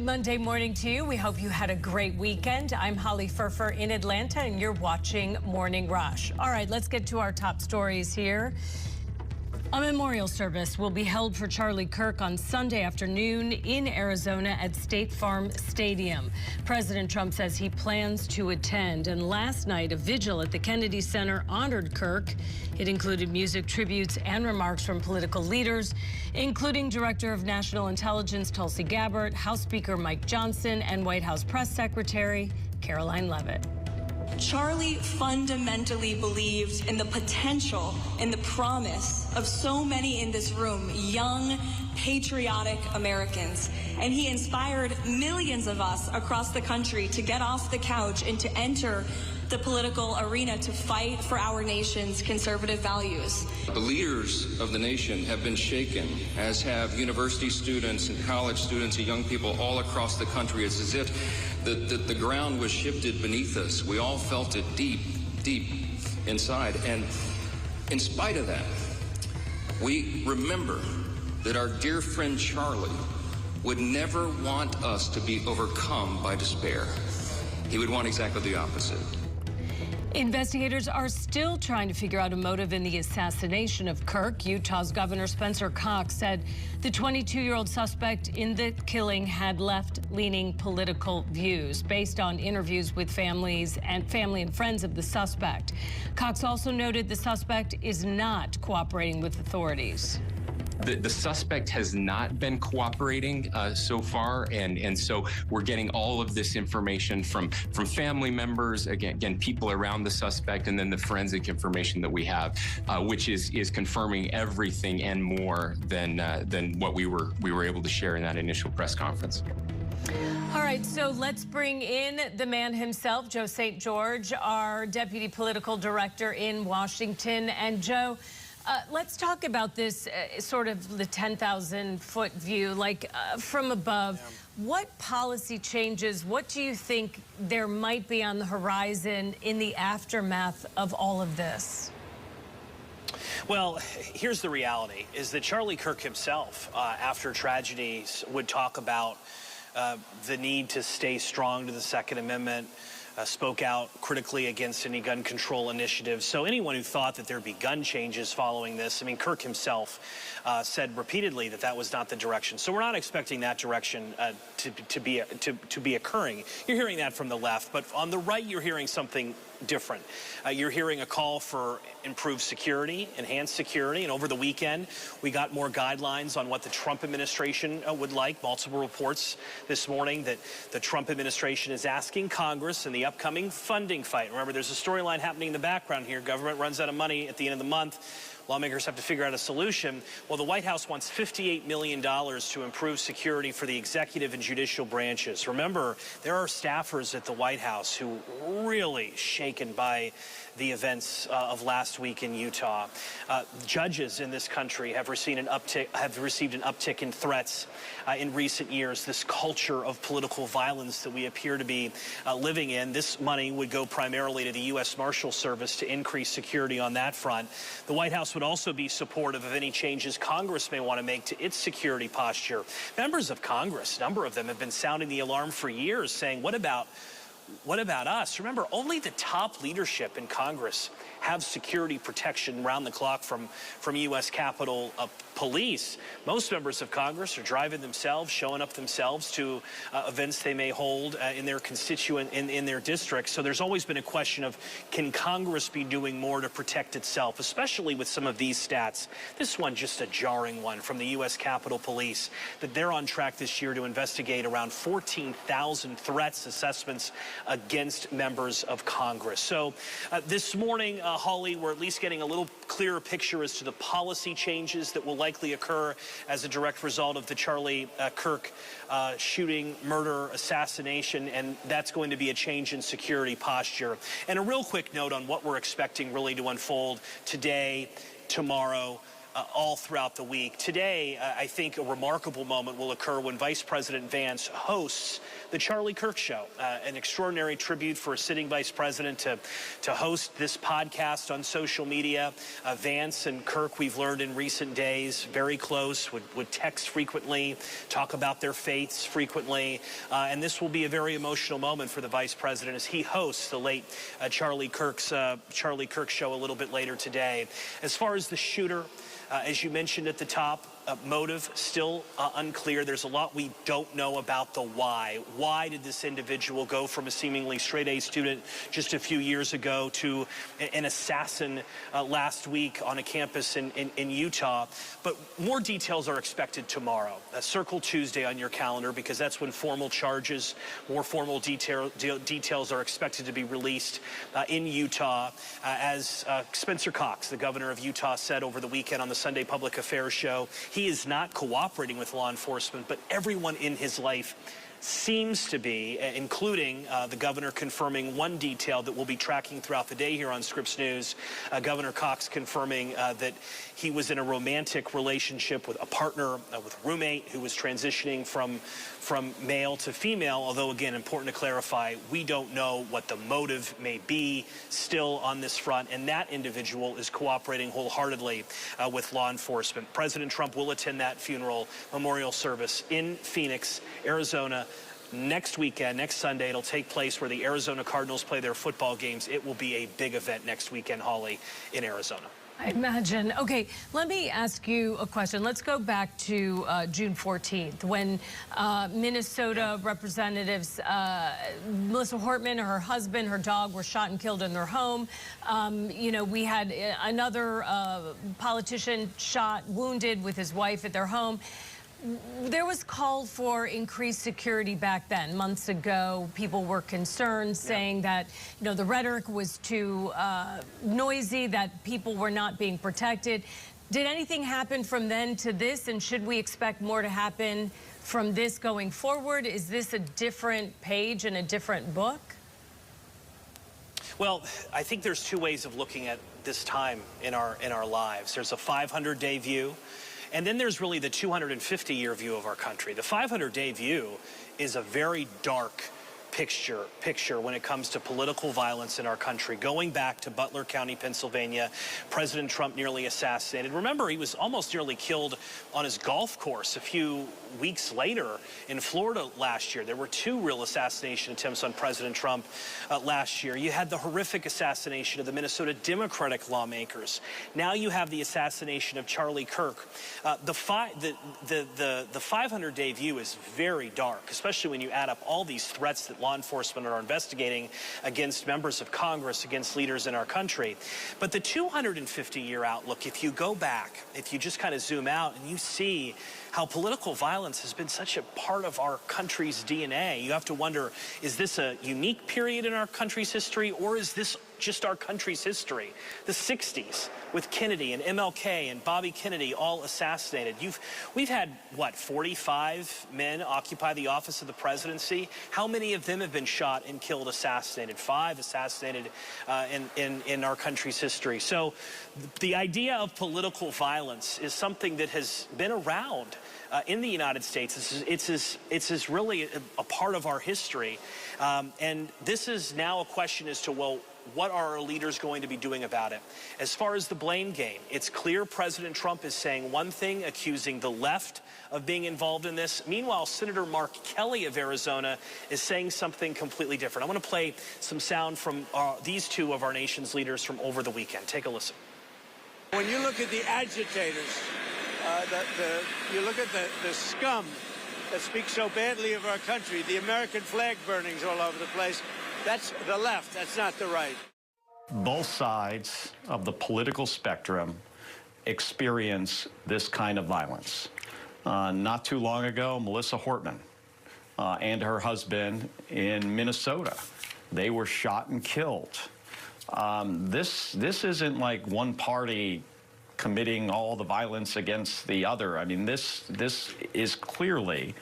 Good Monday morning to you. We hope you had a great weekend. I'm Holly Furfer in Atlanta, and you're watching Morning Rush. All right, let's get to our top stories here. A memorial service will be held for Charlie Kirk on Sunday afternoon in Arizona at State Farm Stadium. President Trump says he plans to attend. And last night, a vigil at the Kennedy Center honored Kirk. It included music tributes and remarks from political leaders, including Director of National Intelligence Tulsi Gabbard, House Speaker Mike Johnson, and White House Press Secretary Caroline Leavitt. Charlie fundamentally believed in the potential and the promise of so many in this room, young, patriotic Americans. And he inspired millions of us across the country to get off the couch and to enter the political arena to fight for our nation's conservative values. The leaders of the nation have been shaken, as have university students and college students and young people all across the country. It's as if the ground was shifted beneath us. We all felt it deep, deep inside. And in spite of that, we remember that our dear friend Charlie would never want us to be overcome by despair. He would want exactly the opposite. Investigators are still trying to figure out a motive in the assassination of Kirk. Utah's Governor Spencer Cox said the 22-year-old suspect in the killing had left-leaning political views based on interviews with family and friends of the suspect. Cox also noted the suspect is not cooperating with authorities. The suspect has not been cooperating so far, and so we're getting all of this information from family members, again people around the suspect, and then the forensic information that we have, which is confirming everything and more than what we were able to share in that initial press conference. All right, so let's bring in the man himself, Joe St. George, our deputy political director in Washington. And Joe, let's talk about this sort of the 10,000-foot view, like from above. Yeah. What policy changes, what do you think there might be on the horizon in the aftermath of all of this? Well, here's the reality, is that Charlie Kirk himself, after tragedies, would talk about the need to stay strong to the Second Amendment, spoke out critically against any gun control initiatives. So anyone who thought that there'd be gun changes following this, I mean, Kirk himself said repeatedly that that was not the direction. So we're not expecting that direction to be occurring. You're hearing that from the left, but on the right, you're hearing something different. You're hearing a call for improved security, enhanced security, and over the weekend, we got more guidelines on what the Trump administration would like. Multiple reports this morning that the Trump administration is asking Congress in the upcoming funding fight. Remember, there's a storyline happening in the background here. Government runs out of money at the end of the month. Lawmakers have to figure out a solution. Well, the White House wants $58 million to improve security for the executive and judicial branches. Remember, there are staffers at the White House who really shaken by the events of last week in Utah. Judges in this country have received an uptick in threats in recent years. This culture of political violence that we appear to be living in. This money would go primarily to the U.S. Marshal Service to increase security on that front. The White House would also be supportive of any changes Congress may want to make to its security posture. Members of Congress, a number of them, have been sounding the alarm for years, saying, what about us? Remember, only the top leadership in Congress have security protection round the clock from U.S. Capitol Police. Most members of Congress are driving themselves, showing up themselves to events they may hold in their in their districts. So there's always been a question of, can Congress be doing more to protect itself, especially with some of these stats. This one, just a jarring one from the U.S. Capitol Police, that they're on track this year to investigate around 14,000 threats assessments against members of Congress. So this morning, Holly, we're at least getting a little clearer picture as to the policy changes that will likely occur as a direct result of the Charlie Kirk shooting, murder, assassination, and that's going to be a change in security posture. And a real quick note on what we're expecting really to unfold today, tomorrow, all throughout the week. Today, I think a remarkable moment will occur when Vice President Vance hosts the Charlie Kirk Show, an extraordinary tribute for a sitting vice president to host this podcast on social media. Vance and Kirk, we've learned in recent days, very close, would text frequently, talk about their faiths frequently, and this will be a very emotional moment for the vice president as he hosts the late Charlie Kirk Show a little bit later today. As far as the shooter, as you mentioned at the top, motive still unclear. There's a lot we don't know about the why. Why did this individual go from a seemingly straight-A student just a few years ago to an assassin last week on a campus in Utah? But more details are expected tomorrow. Circle Tuesday on your calendar, because that's when formal charges, more formal details are expected to be released in Utah. As Spencer Cox, the governor of Utah, said over the weekend on the Sunday Public Affairs show, he is not cooperating with law enforcement, but everyone in his life seems to be, including the governor confirming one detail that we'll be tracking throughout the day here on Scripps News. Governor Cox confirming that he was in a romantic relationship with a partner, with a roommate who was transitioning from male to female, although, again, important to clarify, we don't know what the motive may be still on this front, and that individual is cooperating wholeheartedly with law enforcement. President Trump will attend that funeral memorial service in Phoenix, Arizona, next weekend, next Sunday. It'll take place where the Arizona Cardinals play their football games. It will be a big event next weekend, Holly, in Arizona. I imagine. Okay, let me ask you a question. Let's go back to June 14th when Minnesota representatives Melissa Hortman, her husband, her dog were shot and killed in their home. You know, we had another politician shot, wounded with his wife at their home. There was call for increased security back then. Months ago, people were concerned, saying that, you know, the rhetoric was too noisy, that people were not being protected. Did anything happen from then to this, and should we expect more to happen from this going forward? Is this a different page in a different book? Well, I think there's two ways of looking at this time in our lives. There's a 500-day view, and then there's really the 250-year view of our country. The 500-day view is a very dark picture when it comes to political violence in our country. Going back to Butler County, Pennsylvania, President Trump nearly assassinated. Remember, he was almost nearly killed on his golf course a few weeks later in Florida last year. There were two real assassination attempts on President Trump last year. You had the horrific assassination of the Minnesota Democratic lawmakers. Now you have the assassination of Charlie Kirk. The 500-day view is very dark, especially when you add up all these threats that law enforcement are investigating against members of Congress, against leaders in our country. But the 250-year outlook, if you go back, if you just kind of zoom out and you see how political violence has been such a part of our country's DNA, you have to wonder, is this a unique period in our country's history, or is this just our country's history? The 60s with Kennedy and MLK and Bobby Kennedy all assassinated. We've had, what, 45 men occupy the office of the presidency? How many of them have been shot and killed, assassinated? 5 assassinated in our country's history. So the idea of political violence is something that has been around in the United States. It's really a part of our history. And this is now a question as to, well, what are our leaders going to be doing about it? As far as the blame game, it's clear President Trump is saying one thing, accusing the left of being involved in this. Meanwhile, Senator Mark Kelly of Arizona is saying something completely different. I want to play some sound from these two of our nation's leaders from over the weekend. Take a listen. When you look at the agitators, you look at the scum that speaks so badly of our country, the American flag burnings all over the place, that's the left, that's not the right. Both sides of the political spectrum experience this kind of violence. Not too long ago, Melissa Hortman and her husband in Minnesota, they were shot and killed. This isn't like one party committing all the violence against the other. I mean, this is clearly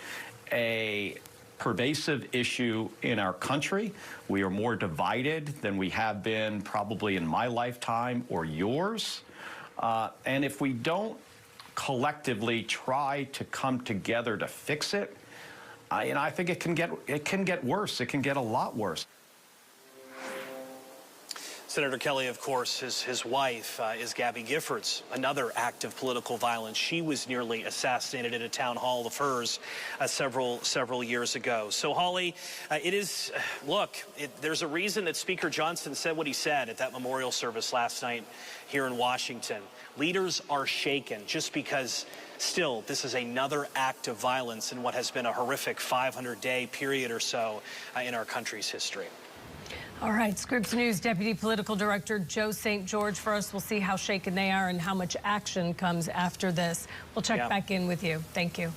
a pervasive issue in our country. We are more divided than we have been probably in my lifetime or yours. And if we don't collectively try to come together to fix it, I think it can get worse. It can get a lot worse. Senator Kelly, of course, his wife is Gabby Giffords, another act of political violence. She was nearly assassinated at a town hall of hers several years ago. So, Holly, there's a reason that Speaker Johnson said what he said at that memorial service last night here in Washington. Leaders are shaken just because still this is another act of violence in what has been a horrific 500-day period or so in our country's history. All right, Scripps News Deputy Political Director Joe St. George for us. We'll see how shaken they are and how much action comes after this. We'll check back in with you. Thank you.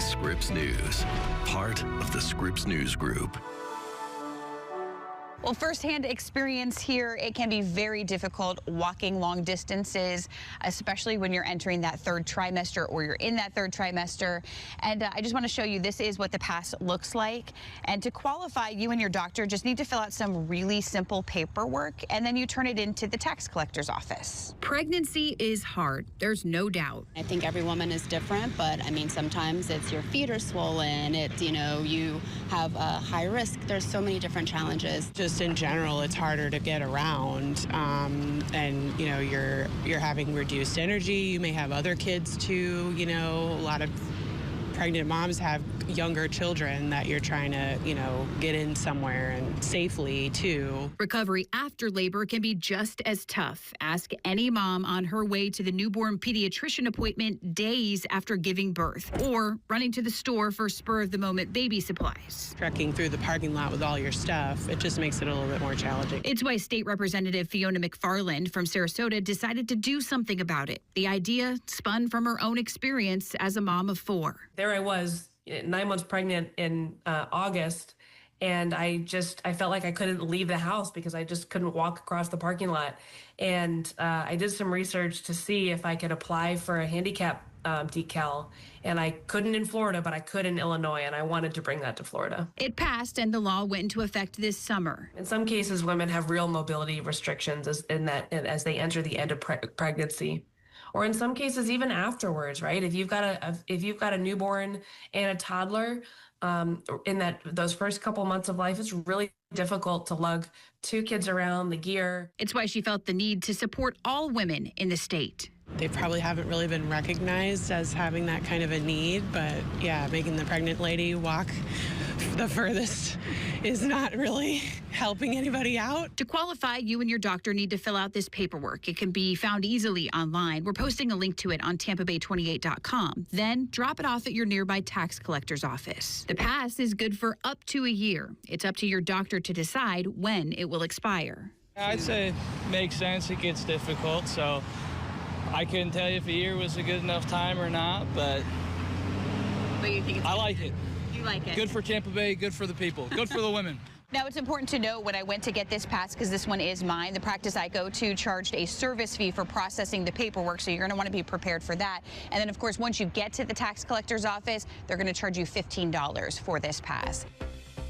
Scripps News, part of the Scripps News Group. Well, firsthand experience here, it can be very difficult walking long distances, especially when you're entering that third trimester or you're in that third trimester. And I just want to show you, this is what the pass looks like. And to qualify, you and your doctor just need to fill out some really simple paperwork, and then you turn it into the tax collector's office. Pregnancy is hard, there's no doubt. I think every woman is different, but I mean, sometimes it's your feet are swollen, it's, you know, you have a high risk. There's so many different challenges. Just in general, it's harder to get around, and you know, you're having reduced energy. You may have other kids too. You know, a lot of pregnant moms have younger children that you're trying to, get in somewhere and safely too. Recovery after labor can be just as tough. Ask any mom on her way to the newborn pediatrician appointment days after giving birth or running to the store for spur-of-the-moment baby supplies. Trekking through the parking lot with all your stuff, it just makes it a little bit more challenging. It's why State Representative Fiona McFarland from Sarasota decided to do something about it. The idea spun from her own experience as a mom of 4. There I was, 9 months pregnant in August, and I felt like I couldn't leave the house because I just couldn't walk across the parking lot. And I did some research to see if I could apply for a handicap decal, and I couldn't in Florida, but I could in Illinois, and I wanted to bring that to Florida. It passed, and the law went into effect this summer. In some cases, women have real mobility restrictions as they enter the end of pregnancy, or in some cases even afterwards. Right? If you've got a newborn and a toddler, in those first couple months of life, it's really difficult to lug 2 kids around, the gear. It's why she felt the need to support all women in the state. They probably haven't really been recognized as having that kind of a need, but yeah, making the pregnant lady walk the furthest is not really helping anybody out. To qualify, you and your doctor need to fill out this paperwork. It can be found easily online. We're posting a link to it on TampaBay28.com. Then drop it off at your nearby tax collector's office. The pass is good for up to a year. It's up to your doctor to decide when it will expire. I'd say it makes sense. It gets difficult, so I couldn't tell you if a year was a good enough time or not, but you think I like it. You like it? Good for Tampa Bay, good for the people, good for the women. Now, it's important to note when I went to get this pass, because this one is mine, the practice I go to charged a service fee for processing the paperwork, so you're going to want to be prepared for that. And then, of course, once you get to the tax collector's office, they're going to charge you $15 for this pass.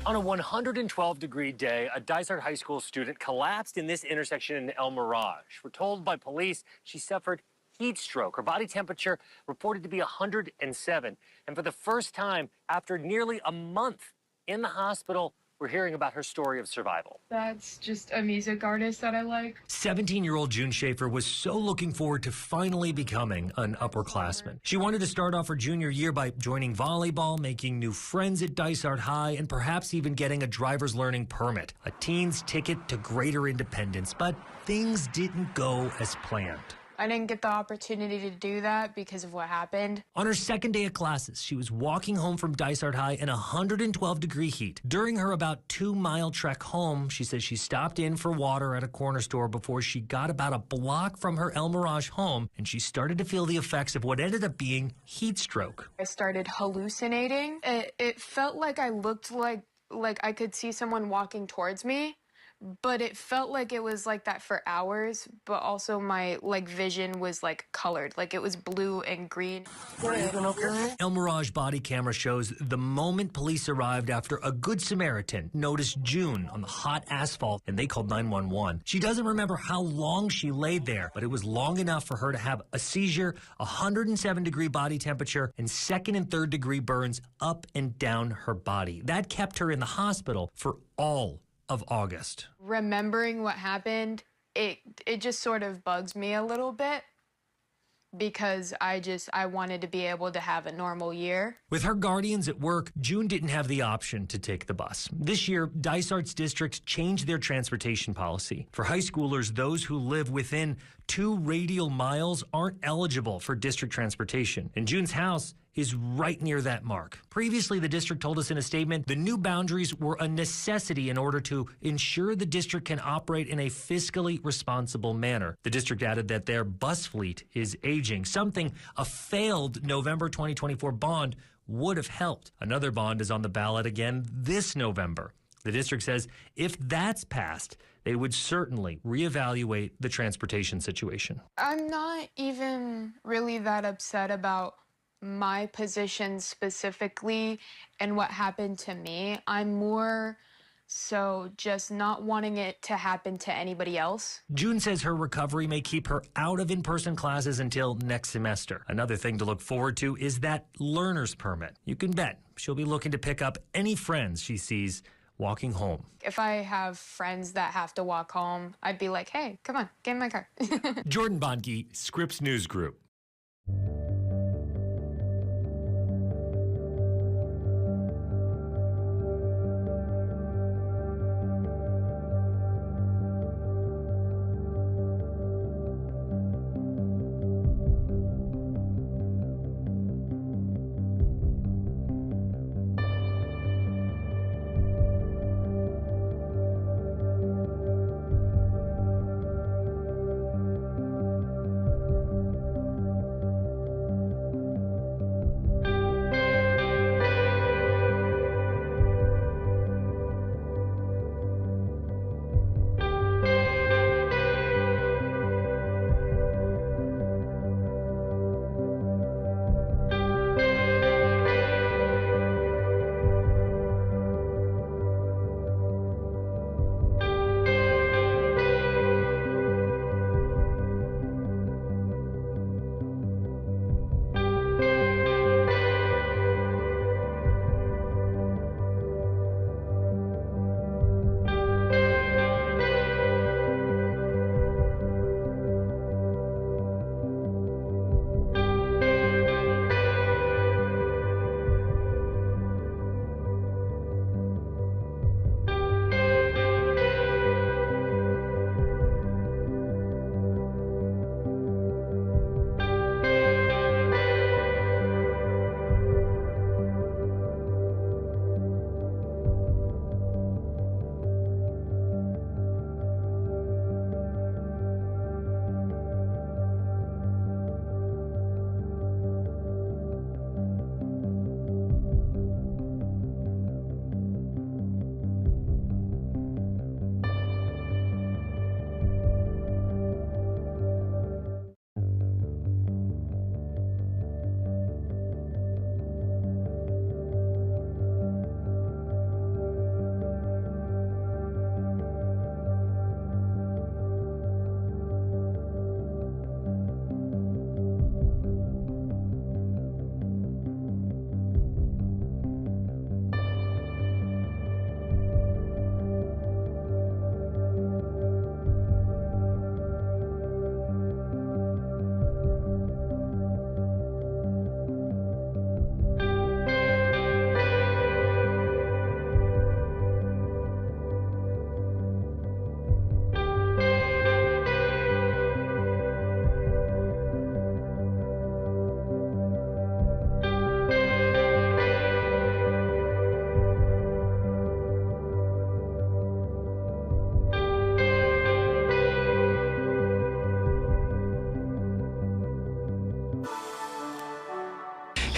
On a 112-degree day, a Dysart High School student collapsed in this intersection in El Mirage. We're told by police she suffered heat stroke. Her body temperature reported to be 107. And for the first time, after nearly a month in the hospital, we're hearing about her story of survival. That's just a music artist that I like. 17-year-old June Schaefer was so looking forward to finally becoming an upperclassman. She wanted to start off her junior year by joining volleyball, making new friends at Dysart High, and perhaps even getting a driver's learning permit, a teen's ticket to greater independence. But things didn't go as planned. I didn't get the opportunity to do that because of what happened. On her second day of classes, she was walking home from Dysart High in 112-degree heat. During her about 2-mile trek home, she says she stopped in for water at a corner store before she got about a block from her El Mirage home, and she started to feel the effects of what ended up being heat stroke. I started hallucinating. It felt like I looked like I could see someone walking towards me. But it felt like it was like that for hours, but also my vision was colored, it was blue and green. El Mirage body camera shows the moment police arrived after a Good Samaritan noticed June on the hot asphalt and they called 911. She doesn't remember how long she laid there, but it was long enough for her to have a seizure, 107-degree body temperature, and 2nd and 3rd degree burns up and down her body. That kept her in the hospital for all of August. Remembering what happened, it just sort of bugs me a little bit because I wanted to be able to have a normal year. With her guardians at work, June didn't have the option to take the bus. This year, Dysart's district changed their transportation policy. For high schoolers, those who live within 2 radial miles aren't eligible for district transportation. And June's house is right near that mark. Previously, the district told us in a statement the new boundaries were a necessity in order to ensure the district can operate in a fiscally responsible manner. The district added that their bus fleet is aging, something a failed November 2024 bond would have helped. Another bond is on the ballot again this November. The district says if that's passed, they would certainly reevaluate the transportation situation. I'm not even really that upset about my position specifically and what happened to me. I'm more so just not wanting it to happen to anybody else. June says her recovery may keep her out of in-person classes until next semester. Another thing to look forward to is that learner's permit. You can bet she'll be looking to pick up any friends she sees walking home. If I have friends that have to walk home, I'd be like, hey, come on, get in my car. Jordan Bond, ', 'Scripps News Group.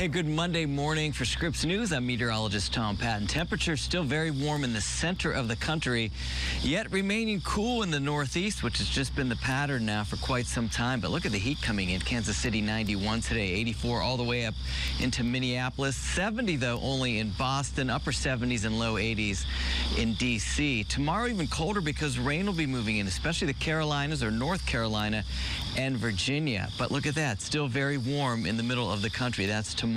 Hey, good Monday morning for Scripps News. I'm meteorologist Tom Patton. Temperatures still very warm in the center of the country, yet remaining cool in the northeast, which has just been the pattern now for quite some time. But look at the heat coming in. Kansas City 91 today, 84 all the way up into Minneapolis. 70 though only in Boston, upper 70s and low 80s in D.C. Tomorrow even colder because rain will be moving in, especially the Carolinas or North Carolina and Virginia. But look at that, still very warm in the middle of the country. That's tomorrow.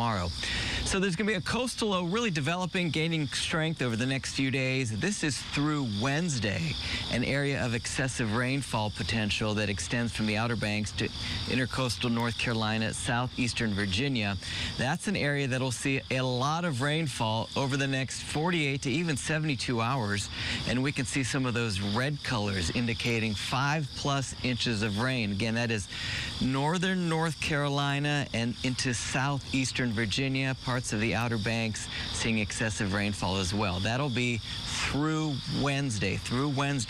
So there's going to be a coastal low really developing, gaining strength over the next few days. This is through Wednesday, an area of excessive rainfall potential that extends from the Outer Banks to intercoastal North Carolina, southeastern Virginia. That's an area that will see a lot of rainfall over the next 48 to even 72 hours. And we can see some of those red colors indicating 5+ inches of rain. Again, that is northern North Carolina and into southeastern Virginia, parts of the Outer Banks seeing excessive rainfall as well. That'll be through Wednesday,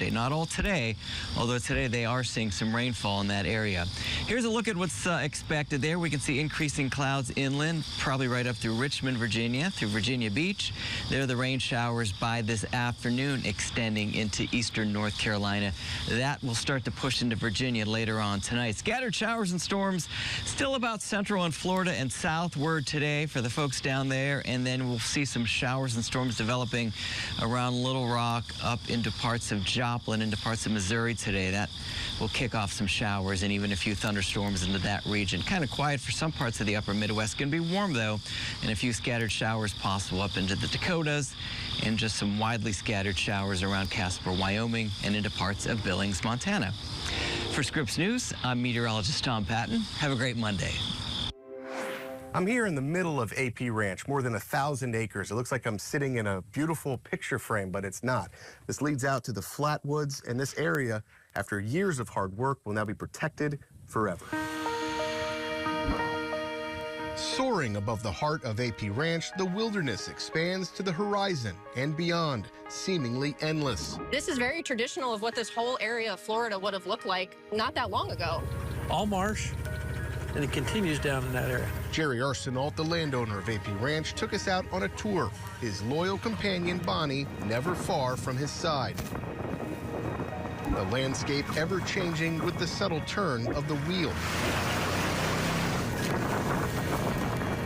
not all today, although today they are seeing some rainfall in that area. Here's a look at what's expected there. We can see increasing clouds inland, probably right up through Richmond, Virginia, through Virginia Beach. There are the rain showers by this afternoon extending into eastern North Carolina. That will start to push into Virginia later on tonight. Scattered showers and storms still about central and Florida and southward today for the folks down there, and then we'll see some showers and storms developing around Little Rock up into parts of Joplin, into parts of Missouri today. That will kick off some showers and even a few thunderstorms into that region. Kind of quiet for some parts of the upper Midwest. Going to be warm though, and a few scattered showers possible up into the Dakotas, and just some widely scattered showers around Casper, Wyoming, and into parts of Billings, Montana. For Scripps News, I'm meteorologist Tom Patton. Have a great Monday. I'm here in the middle of AP Ranch, more than 1,000 acres. It looks like I'm sitting in a beautiful picture frame, but it's not. This leads out to the Flatwoods, and this area, after years of hard work, will now be protected forever. Soaring above the heart of AP Ranch, the wilderness expands to the horizon and beyond, seemingly endless. This is very traditional of what this whole area of Florida would have looked like not that long ago. All marsh, and it continues down in that area. Jerry Arsenault, the landowner of AP Ranch, took us out on a tour. His loyal companion, Bonnie, never far from his side. The landscape ever-changing with the subtle turn of the wheel.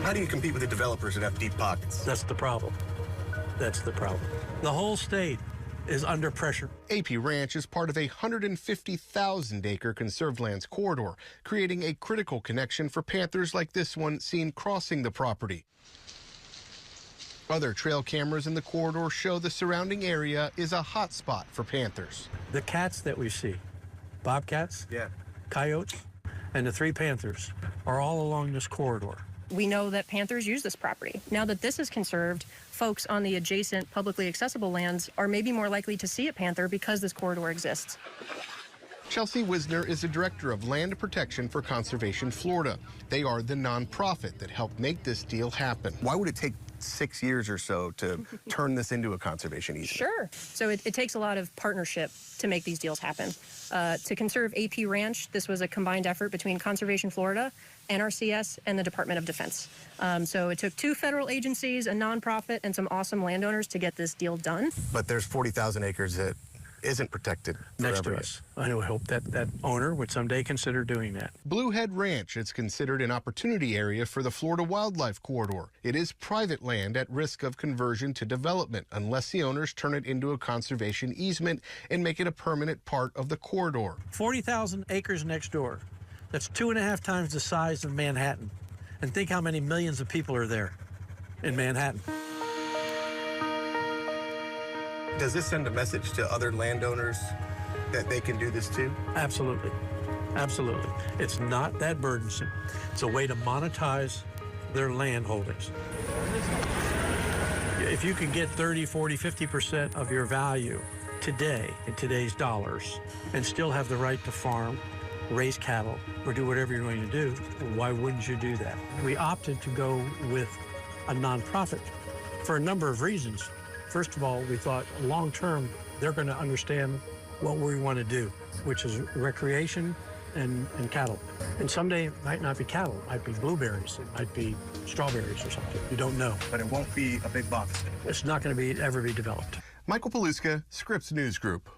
How do you compete with the developers that have deep pockets? That's the problem. That's the problem. The whole state is under pressure. AP Ranch is part of a 150,000-acre conserved lands corridor, creating a critical connection for panthers like this one seen crossing the property. Other trail cameras in the corridor show the surrounding area is a hot spot for panthers. The cats that we see, bobcats, coyotes, and the 3 panthers are all along this corridor. We know that panthers use this property. Now that this is conserved, folks on the adjacent publicly accessible lands are maybe more likely to see a panther because this corridor exists. Chelsea Wisner is the director of Land Protection for Conservation Florida. They are the nonprofit that helped make this deal happen. Why would it take 6 years or so to turn this into a conservation easement? Sure. So it takes a lot of partnership to make these deals happen. To conserve AP Ranch, this was a combined effort between Conservation Florida, NRCS, and the Department of Defense. So it took 2 federal agencies, a nonprofit, and some awesome landowners to get this deal done. But there's 40,000 acres that isn't protected next forever. to us. I would hope that that owner would someday consider doing that. Bluehead Ranch is considered an opportunity area for the Florida Wildlife Corridor. It is private land at risk of conversion to development unless the owners turn it into a conservation easement and make it a permanent part of the corridor. 40,000 acres next door. That's 2.5 times the size of Manhattan. And think how many millions of people are there in Manhattan. Does this send a message to other landowners that they can do this too? Absolutely. Absolutely. It's not that burdensome. It's a way to monetize their land holdings. If you can get 30, 40, 50% of your value today in today's dollars and still have the right to farm, raise cattle, or do whatever you're going to do, why wouldn't you do that? We opted to go with a nonprofit for a number of reasons. First of all, we thought long term, they're going to understand what we want to do, which is recreation and cattle. And someday it might not be cattle. It might be blueberries. It might be strawberries or something. You don't know. But it won't be a big box. It's not going to ever be developed. Michael Paluska, Scripps News Group.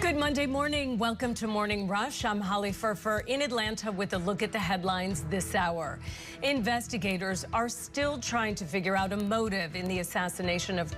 Good Monday morning. Welcome to Morning Rush. I'm Holly Furfer in Atlanta with a look at the headlines this hour. Investigators are still trying to figure out a motive in the assassination of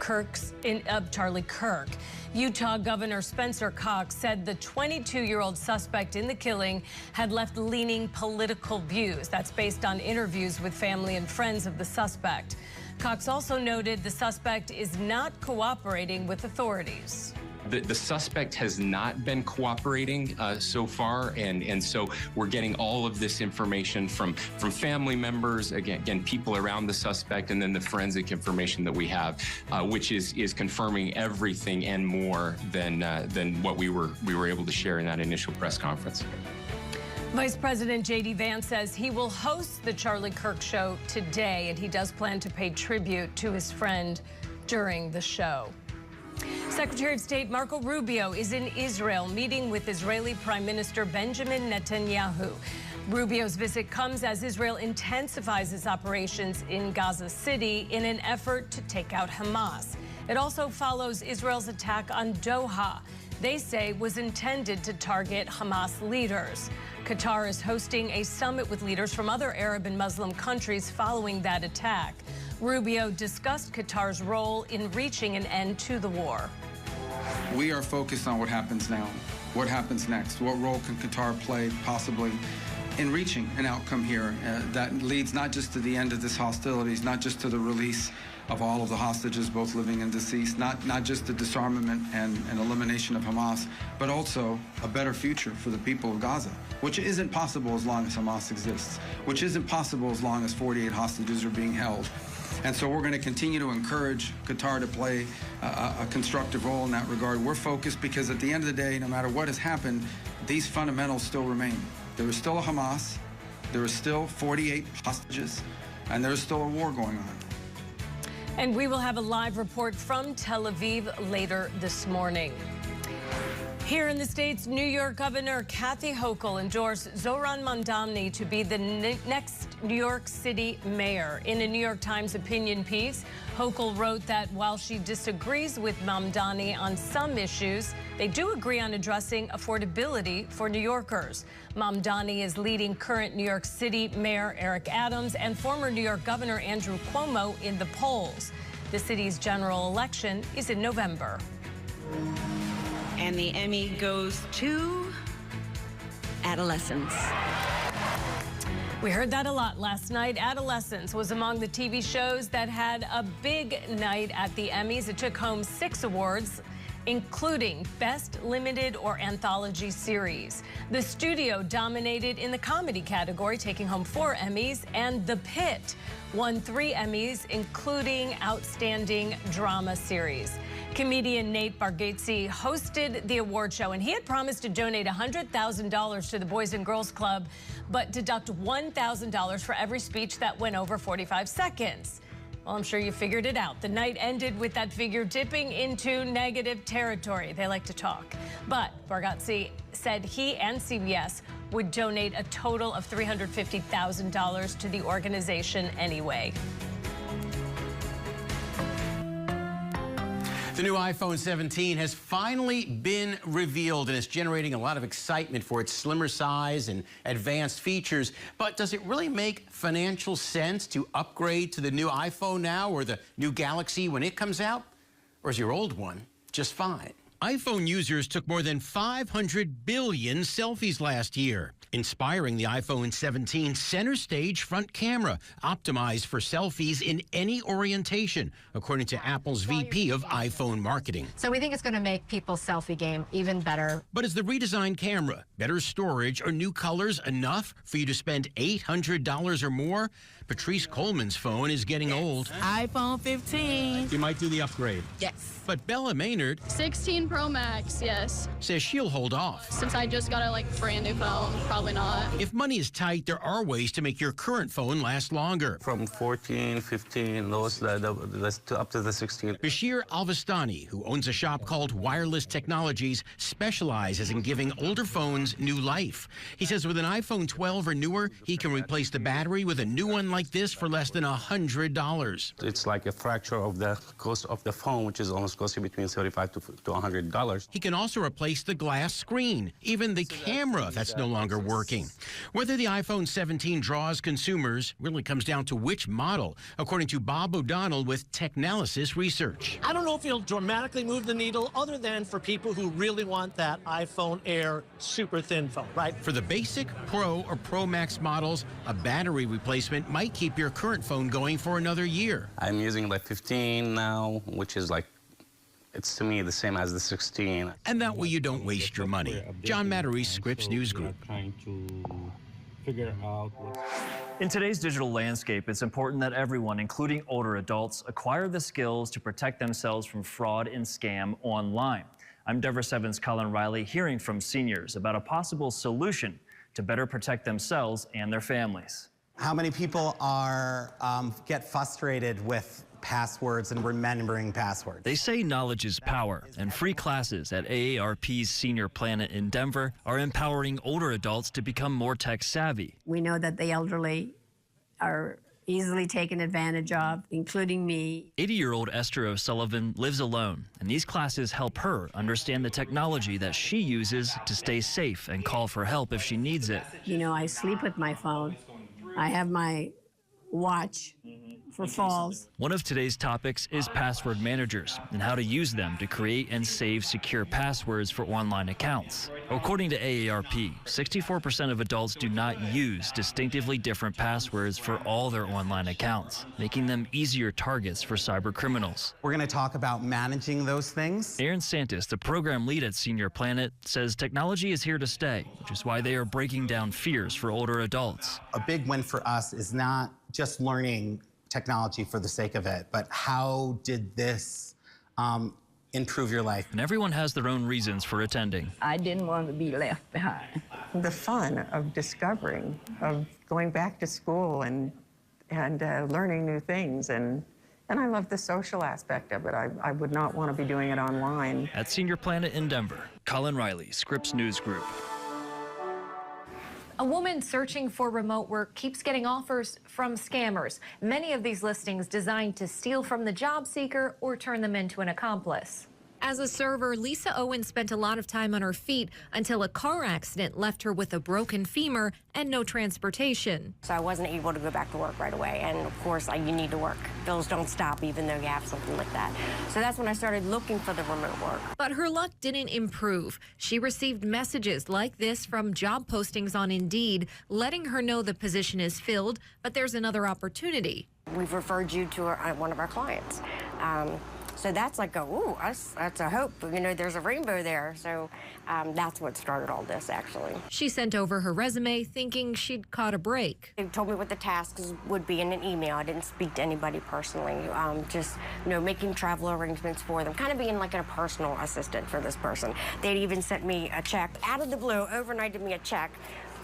Charlie Kirk. Utah Governor Spencer Cox said the 22-year-old suspect in the killing had left-leaning political views. That's based on interviews with family and friends of the suspect. Cox also noted the suspect is not cooperating with authorities. The suspect has not been cooperating so far, and so we're getting all of this information from family members, again people around the suspect, and then the forensic information that we have, which is confirming everything and more than what we were able to share in that initial press conference. Vice President J.D. Vance says he will host the Charlie Kirk show today, and he does plan to pay tribute to his friend during the show. Secretary of State Marco Rubio is in Israel meeting with Israeli Prime Minister Benjamin Netanyahu. Rubio's visit comes as Israel intensifies its operations in Gaza City in an effort to take out Hamas. It also follows Israel's attack on Doha. They say was intended to target Hamas leaders. Qatar is hosting a summit with leaders from other Arab and Muslim countries following that attack. Rubio discussed Qatar's role in reaching an end to the war. We are focused on what happens now. What happens next? What role can Qatar play possibly in reaching an outcome here that leads not just to the end of this hostilities, not just to the release of all of the hostages, both living and deceased, not just the disarmament and elimination of Hamas, but also a better future for the people of Gaza, which isn't possible as long as Hamas exists, which isn't possible as long as 48 hostages are being held. And so we're going to continue to encourage Qatar to play a constructive role in that regard. We're focused because at the end of the day, no matter what has happened, these fundamentals still remain. There is still a Hamas, there is still 48 hostages, and there is still a war going on. And we will have a live report from Tel Aviv later this morning. Here in the States, New York Governor Kathy Hochul endorsed Zohran Mamdani to be the next New York City mayor. In a New York Times opinion piece, Hochul wrote that while she disagrees with Mamdani on some issues, they do agree on addressing affordability for New Yorkers. Mamdani is leading current New York City Mayor Eric Adams and former New York Governor Andrew Cuomo in the polls. The city's general election is in November. And the Emmy goes to Adolescence. We heard that a lot last night. Adolescence was among the TV shows that had a big night at the Emmys. It took home 6 awards, including Best Limited or Anthology Series. The studio dominated in the comedy category, taking home 4 Emmys, and The Pitt won 3 Emmys, including Outstanding Drama Series. Comedian Nate Bargatze hosted the award show, and he had promised to donate $100,000 to the Boys and Girls Club, but deduct $1,000 for every speech that went over 45 seconds. Well, I'm sure you figured it out. The night ended with that figure dipping into negative territory. They like to talk. But Bargatze said he and CBS would donate a total of $350,000 to the organization anyway. The new iPhone 17 has finally been revealed, and it's generating a lot of excitement for its slimmer size and advanced features. But does it really make financial sense to upgrade to the new iPhone now or the new Galaxy when it comes out? Or is your old one just fine? iPhone users took more than 500 billion selfies last year, inspiring the iPhone 17 center stage front camera, optimized for selfies in any orientation, according to Apple's VP of iPhone marketing. So we think it's going to make people's selfie game even better. But is the redesigned camera, better storage, or new colors enough for you to spend $800 or more? Patrice Coleman's phone is getting old. iPhone 15. You might do the upgrade. Yes. But Bella Maynard 16 Pro Max, yes. says she'll hold off. Since I just got a brand new phone, probably not. If money is tight, there are ways to make your current phone last longer. From 14, 15, those up to the 16. Bashir Alvastani, who owns a shop called Wireless Technologies, specializes in giving older phones new life. He says with an iPhone 12 or newer, he can replace the battery with a new one like this for less than $100. It's like a fraction of the cost of the phone, which is almost costing between $75 to $100. He can also replace the glass screen, even the camera that's no longer working. Whether the iPhone 17 draws consumers really comes down to which model, according to Bob O'Donnell with Technalysis Research. I don't know if it'll dramatically move the needle other than for people who really want that iPhone Air super thin phone, right? For the basic, Pro, or Pro Max models, a battery replacement might keep your current phone going for another year. I'm using like 15 now, which is like, it's to me the same as the 16. And that way you don't waste your money. John Mattery, Scripps News Group. In today's digital landscape, it's important that everyone, including older adults, acquire the skills to protect themselves from fraud and scam online. I'm Deborah 7's Colin Riley, hearing from seniors about a possible solution to better protect themselves and their families. How many people get frustrated with passwords and remembering passwords? They say knowledge is power, and free classes at AARP's Senior Planet in Denver are empowering older adults to become more tech savvy. We know that the elderly are easily taken advantage of, including me. 80-year-old Esther O'Sullivan lives alone, and these classes help her understand the technology that she uses to stay safe and call for help if she needs it. You know, I sleep with my phone. I have my watch for falls. One of today's topics is password managers and how to use them to create and save secure passwords for online accounts. According to AARP, 64% of adults do not use distinctively different passwords for all their online accounts, making them easier targets for cyber criminals. We're going to talk about managing those things. Aaron Santis, the program lead at Senior Planet, says technology is here to stay, which is why they are breaking down fears for older adults. A big win for us is not just learning technology for the sake of it, but how did this improve your life? And everyone has their own reasons for attending. I didn't want to be left behind. The fun of discovering, of going back to school and learning new things and And I love the social aspect of it. I would not want to be doing it online. At Senior Planet in Denver, Colin Riley, Scripps News Group. A woman searching for remote work keeps getting offers from scammers. Many of these listings designed to steal from the job seeker or turn them into an accomplice. As a server, Lisa Owen spent a lot of time on her feet until a car accident left her with a broken femur and no transportation. So I wasn't able to go back to work right away. And of course, you need to work. Bills don't stop even though you have something like that. So that's when I started looking for the remote work. But her luck didn't improve. She received messages like this from job postings on Indeed, letting her know the position is filled, but there's another opportunity. We've referred you to one of our clients. So that's like, ooh, that's a hope. You know, there's a rainbow there. So that's what started all this, actually. She sent over her resume thinking she'd caught a break. They told me what the tasks would be in an email. I didn't speak to anybody personally. Just, you know, making travel arrangements for them, kind of being like a personal assistant for this person. They'd even sent me a check out of the blue, overnighted me a check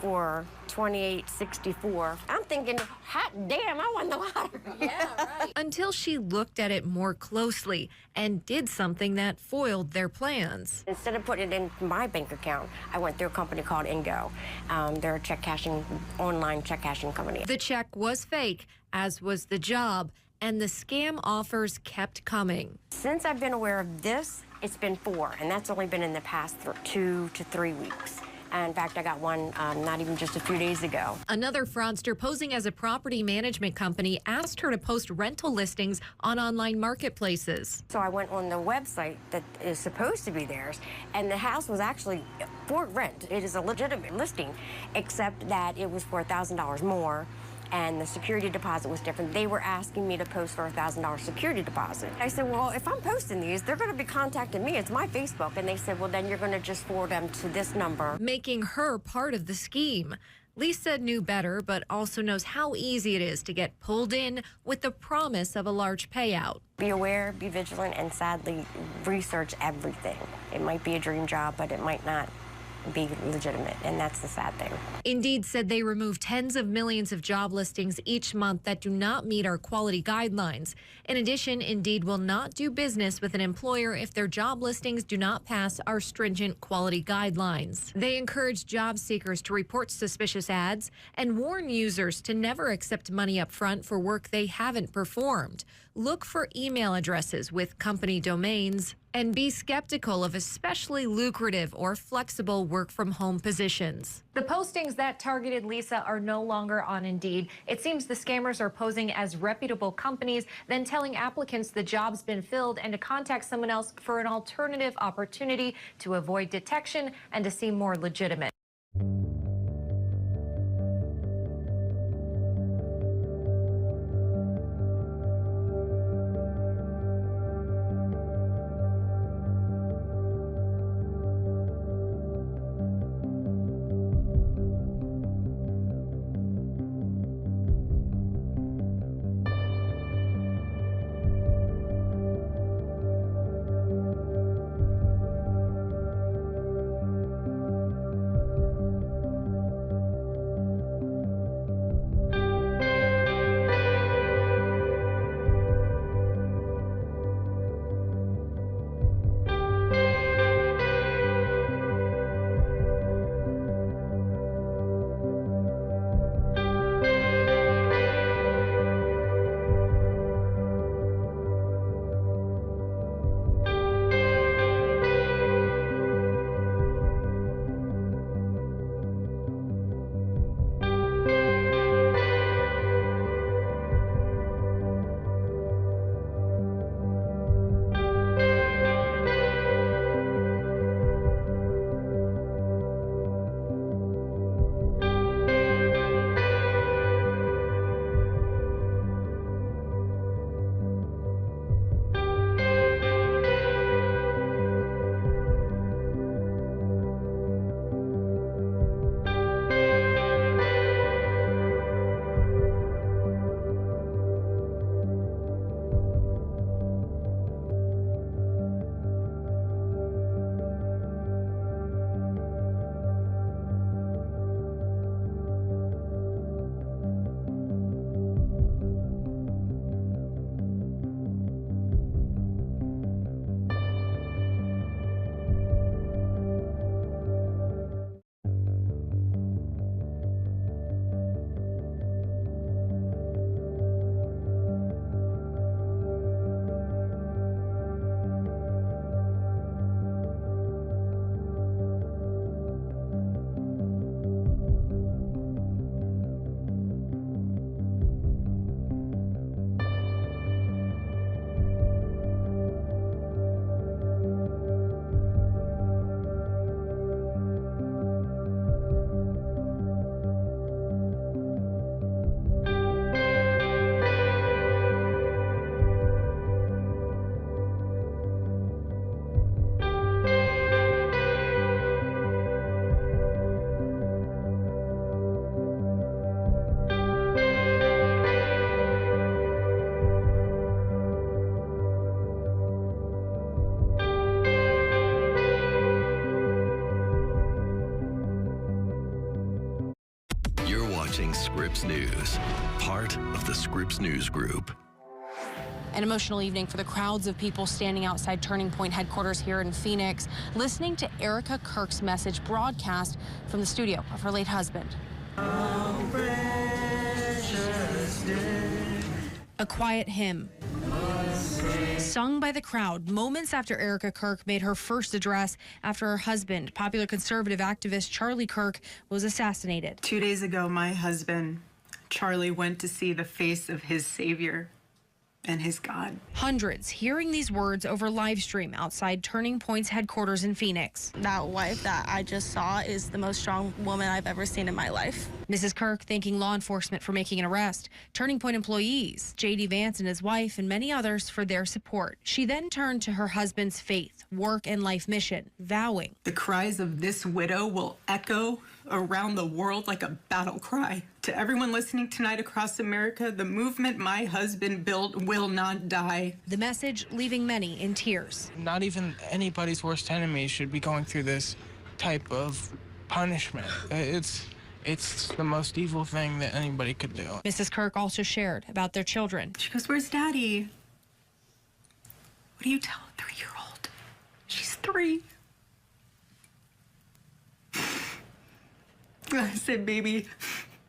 for $28.64. I'm thinking, hot damn, I won the lottery. Yeah, right. Until she looked at it more closely and did something that foiled their plans. Instead of putting it in my bank account, I went through a company called Ingo. They're a check cashing, online check cashing company. The check was fake, as was the job, and the scam offers kept coming. Since I've been aware of this, it's been 4, and that's only been in the past 2 to 3 weeks. In fact, I got one not even just a few days ago. Another fraudster posing as a property management company asked her to post rental listings on online marketplaces. So I went on the website that is supposed to be theirs, and the house was actually for rent. It is a legitimate listing, except that it was for $1,000 more. And the security deposit was different. They were asking me to post for a $1,000 security deposit. I said, well, if I'm posting these, they're going to be contacting me. It's my Facebook. And they said, well, then you're going to just forward them to this number. Making her part of the scheme. Lisa knew better, but also knows how easy it is to get pulled in with the promise of a large payout. Be aware, be vigilant, and sadly, research everything. It might be a dream job, but it might not be legitimate, and that's the sad thing. Indeed said they remove tens of millions of job listings each month that do not meet our quality guidelines. In addition, Indeed will not do business with an employer if their job listings do not pass our stringent quality guidelines. They encourage job seekers to report suspicious ads and warn users to never accept money up front for work they haven't performed. Look for email addresses with company domains and be skeptical of especially lucrative or flexible work-from-home positions. The postings that targeted Lisa are no longer on Indeed. It seems the scammers are posing as reputable companies, then telling applicants the job's been filled and to contact someone else for an alternative opportunity to avoid detection and to seem more legitimate. Scripps News, part of the Scripps News Group. An emotional evening for the crowds of people standing outside Turning Point headquarters here in Phoenix, listening to Erica Kirk's message broadcast from the studio of her late husband. A quiet hymn sung by the crowd moments after Erica Kirk made her first address after her husband, popular conservative activist Charlie Kirk, was assassinated. 2 days ago, my husband, Charlie, went to see the face of his Savior and his God. Hundreds hearing these words over live stream outside Turning Point's headquarters in Phoenix. That wife that I just saw is the most strong woman I've ever seen in my life. Mrs. Kirk thanking law enforcement for making an arrest, Turning Point employees, J.D. Vance and his wife, and many others for their support. She then turned to her husband's faith, work, and life mission, vowing, "The cries of this widow will echo around the world like a battle cry. To everyone listening tonight across America, the movement my husband built will not die." The message leaving many in tears. Not even anybody's worst enemy should be going through this type of punishment. It's the most evil thing that anybody could do. Mrs. Kirk also shared about their children. She goes, "Where's Daddy? What do you tell a 3-year-old? She's 3. I said, "Baby,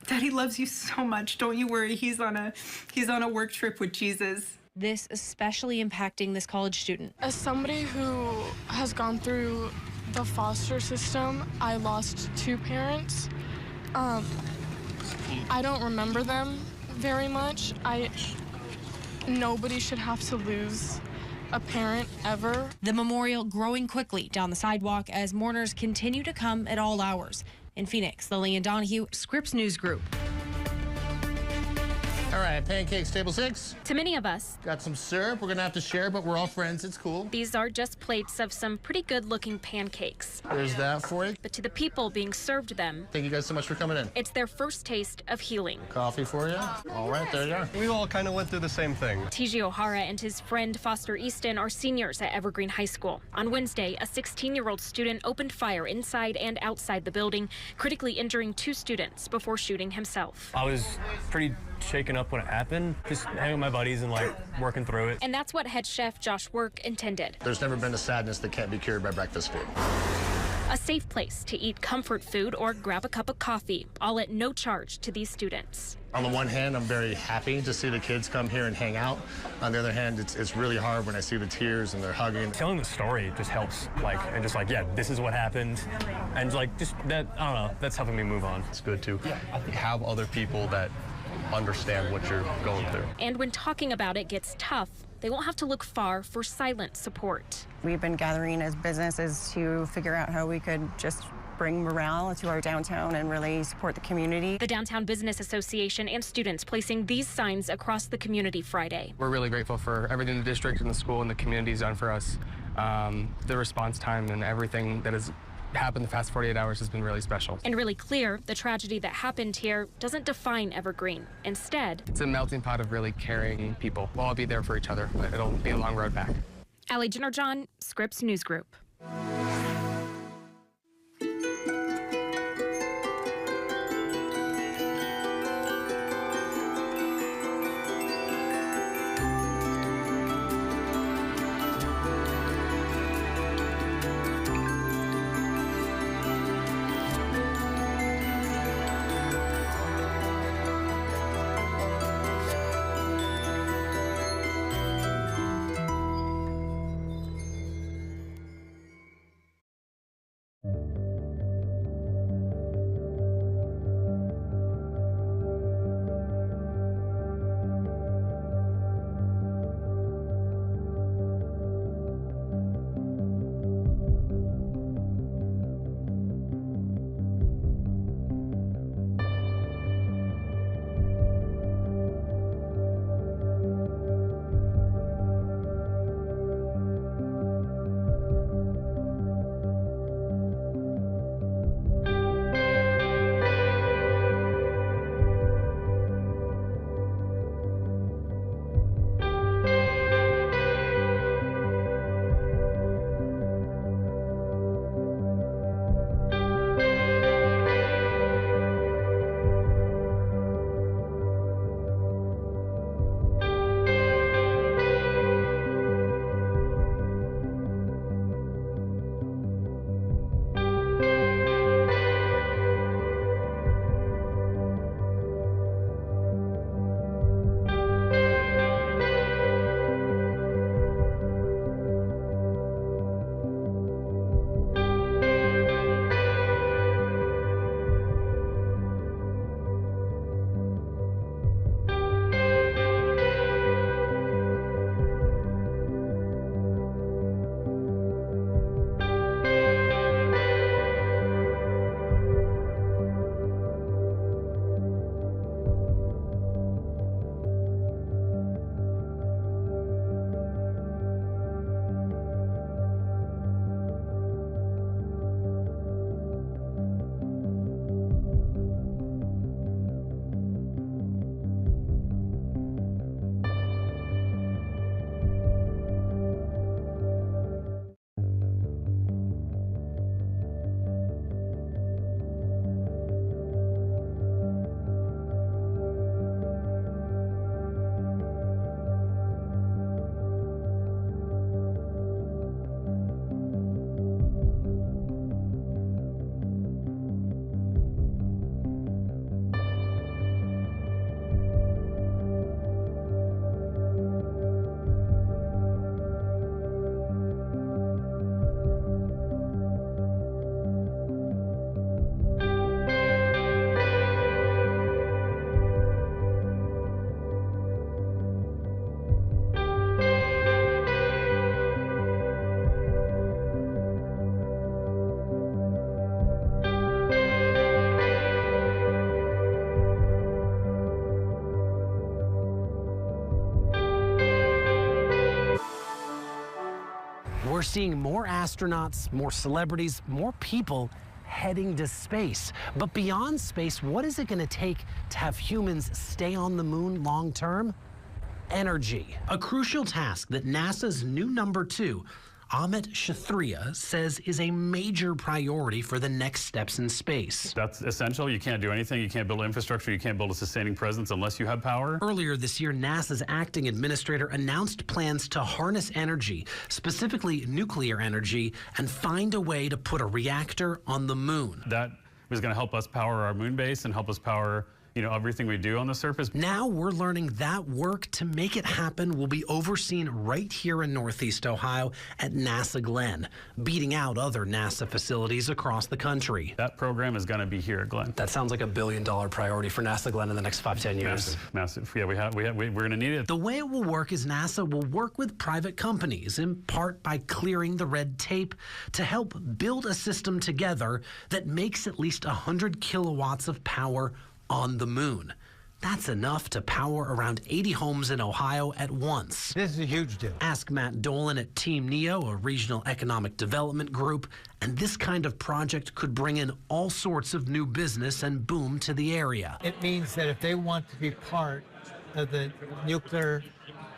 Daddy loves you so much. Don't you worry. He's on a work trip with Jesus." This especially impacting this college student. As somebody who has gone through the foster system, I lost 2 parents. I don't remember them very much. Nobody should have to lose a parent ever. The memorial growing quickly down the sidewalk as mourners continue to come at all hours. In Phoenix, Lillian Donahue, Scripps News Group. All right, pancakes, table 6. To many of us, Got some syrup. We're going to have to share, but we're all friends. It's cool. these are just plates of some pretty good-looking pancakes. There's that for you. But to the people being served them, Thank you guys so much for coming in. it's their first taste of healing. Coffee for you. All right, there you are. We all kind of went through the same thing. T.J. O'Hara and his friend Foster Easton are seniors at Evergreen High School. On Wednesday, a 16-year-old student opened fire inside and outside the building, critically injuring 2 students before shooting himself. I was pretty shaken up when it happened, just hanging with my buddies and working through it. And that's what head chef Josh Work intended. There's never been a sadness that can't be cured by breakfast food. A safe place to eat comfort food or grab a cup of coffee, all at no charge to these students. On the one hand, I'm very happy to see the kids come here and hang out. On the other hand, it's really hard when I see the tears and they're hugging. Telling the story just helps, yeah, this is what happened, and just that, I don't know, that's helping me move on. It's good to have other people that understand what you're going through. And when talking about it gets tough, they won't have to look far for silent support. We've been gathering as businesses to figure out how we could just bring morale to our downtown and really support the community. The Downtown Business Association and students placing these signs across the community Friday. We're really grateful for everything the district and the school and the community's done for us. The response time and everything that has happened the past 48 hours has been really special. And really clear, the tragedy that happened here doesn't define Evergreen. Instead, it's a melting pot of really caring people. We'll all be there for each other, but it'll be a long road back. Allie Jenner-John, Scripps News Group. We're seeing more astronauts, more celebrities, more people heading to space. But beyond space, what is it going to take to have humans stay on the moon long term? Energy, a crucial task that NASA's new number 2, Amit Kshatriya, says is a major priority for the next steps in space. That's essential. You can't do anything. You can't build infrastructure. You can't build a sustaining presence unless you have power. Earlier this year, NASA's acting administrator announced plans to harness energy, specifically nuclear energy, and find a way to put a reactor on the moon. That was going to help us power our moon base and help us power everything we do on the surface. Now we're learning that work to make it happen will be overseen right here in Northeast Ohio at NASA Glenn, beating out other NASA facilities across the country. That program is going to be here at Glenn. That sounds like $1 billion priority for NASA Glenn in the next 5-10 years. Massive. Yeah, we're going to need it. The way it will work is NASA will work with private companies, in part by clearing the red tape, to help build a system together that makes at least 100 kilowatts of power on the moon. That's enough to power around 80 homes in Ohio at once. This is a huge deal. Ask Matt Dolan at Team NEO, a regional economic development group, and this kind of project could bring in all sorts of new business and boom to the area. It means that if they want to be part of the nuclear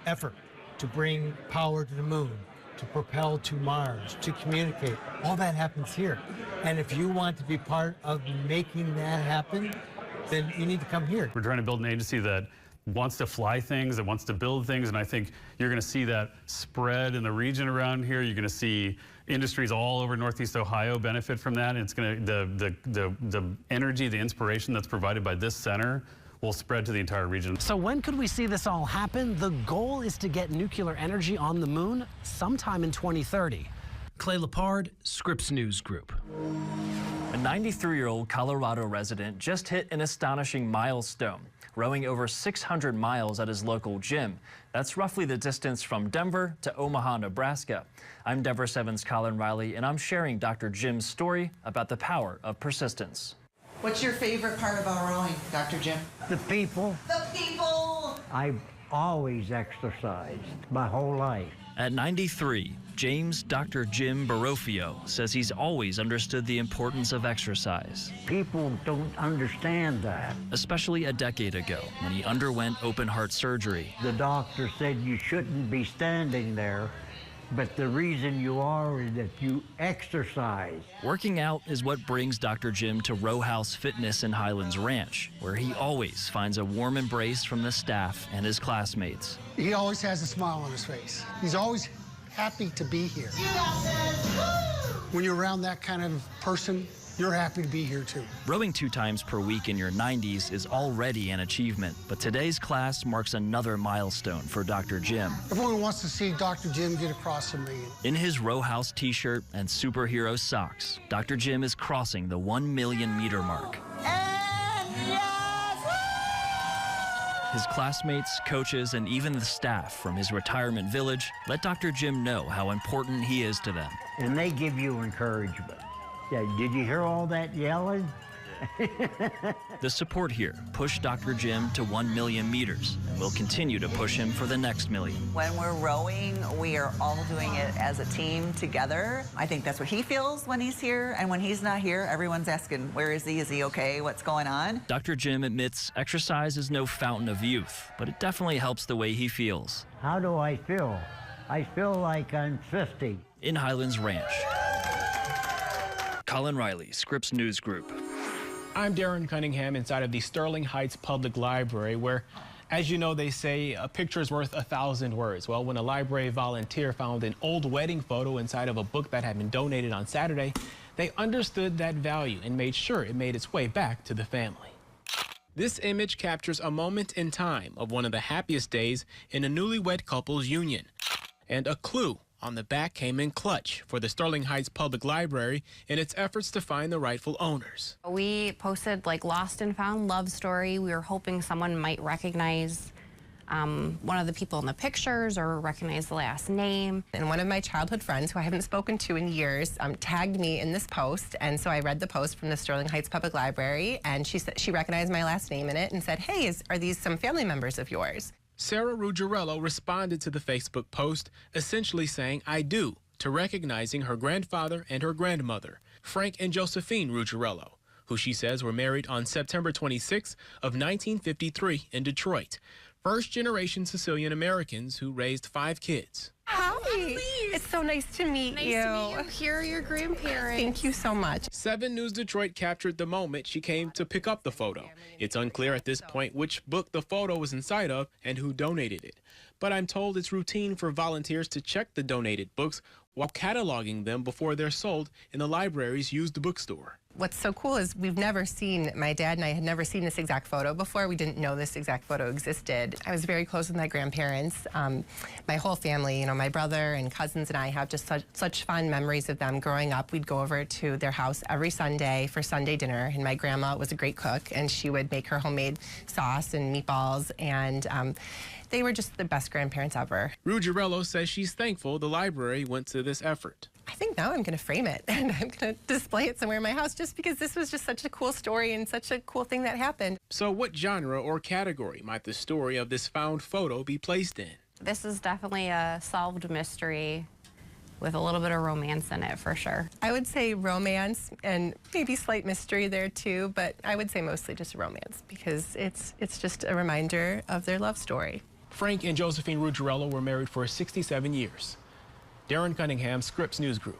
effort to bring power to the moon, to propel to Mars, to communicate, all that happens here. And if you want to be part of making that happen, then you need to come here. We're trying to build an agency that wants to fly things, that wants to build things, and I think you're going to see that spread in the region around here. You're going to see industries all over Northeast Ohio benefit from that. And it's going to the energy, the inspiration that's provided by this center will spread to the entire region. So when could we see this all happen? The goal is to get nuclear energy on the moon sometime in 2030. Clay Lepard, Scripps News Group. A 93-year-old Colorado resident just hit an astonishing milestone, rowing over 600 miles at his local gym. That's roughly the distance from Denver to Omaha, Nebraska. I'm Denver 7's Colin Riley, and I'm sharing Dr. Jim's story about the power of persistence. What's your favorite part about rowing, Dr. Jim? The people. The people! I've always exercised my whole life. At 93, James Dr. Jim Barofio says he's always understood the importance of exercise. People don't understand that. Especially a decade ago when he underwent open heart surgery. The doctor said you shouldn't be standing there, but the reason you are is that you exercise. Working out is what brings Dr. Jim to Row House Fitness in Highlands Ranch, where he always finds a warm embrace from the staff and his classmates. He always has a smile on his face. He's always happy to be here. When you're around that kind of person, you're happy to be here too. Rowing 2 times per week in your 90s is already an achievement, but today's class marks another milestone for Dr. Jim. Everyone wants to see Dr. Jim get across a million. In his Row House t-shirt and superhero socks, Dr. Jim is crossing the 1 million meter mark. His classmates, coaches, and even the staff from his retirement village let Dr. Jim know how important he is to them. And they give you encouragement. Yeah, did you hear all that yelling? The support here pushed Dr. Jim to 1 million meters and will continue to push him for the next million. When we're rowing, we are all doing it as a team together. I think that's what he feels when he's here, and when he's not here, everyone's asking, where is he? Is he okay? What's going on? Dr. Jim admits exercise is no fountain of youth, but it definitely helps the way he feels. How do I feel? I feel like I'm 50. In Highlands Ranch. Colin Riley, Scripps News Group. I'm Darren Cunningham inside of the Sterling Heights Public Library, where, as you know, they say a picture is worth 1,000 words. Well, when a library volunteer found an old wedding photo inside of a book that had been donated on Saturday, they understood that value and made sure it made its way back to the family. This image captures a moment in time of one of the happiest days in a newlywed couple's union. And a clue on the back came in clutch for the Sterling Heights Public Library in its efforts to find the rightful owners. We posted like lost and found love story. We were hoping someone might recognize one of the people in the pictures or recognize the last name. And one of my childhood friends, who I haven't spoken to in years, tagged me in this post, and so I read the post from the Sterling Heights Public Library, and she said she recognized my last name in it and said, hey, are these some family members of yours? Sarah Ruggiero responded to the Facebook post, essentially saying, I do. to recognizing her grandfather and her grandmother, Frank and Josephine Ruggiero, who she says were married on September 26 of 1953 in Detroit. First-generation Sicilian Americans who raised 5 kids. Hi. It's so nice to meet you. Nice to meet you. Here are your grandparents. Thank you so much. 7 News Detroit captured the moment she came to pick up the photo. It's unclear at this point which book the photo was inside of and who donated it. But I'm told it's routine for volunteers to check the donated books while cataloging them before they're sold in the library's used bookstore. What's so cool is we've never seen, my dad and I had never seen this exact photo before. We didn't know this exact photo existed. I was very close with my grandparents. My whole family, you know, my brother and cousins and I have just such fond memories of them growing up. We'd go over to their house every Sunday for Sunday dinner, and my grandma was a great cook, and she would make her homemade sauce and meatballs, and they were just the best grandparents ever. Ruggiero says she's thankful the library went to this effort. I think now I'm going to frame it and I'm going to display it somewhere in my house just because this was just such a cool story and such a cool thing that happened. So what genre or category might the story of this found photo be placed in? This is definitely a solved mystery with a little bit of romance in it, for sure. I would say romance and maybe slight mystery there too, but I would say mostly just romance because it's just a reminder of their love story. Frank and Josephine Ruggiero were married for 67 years. Darren Cunningham, Scripps News Group.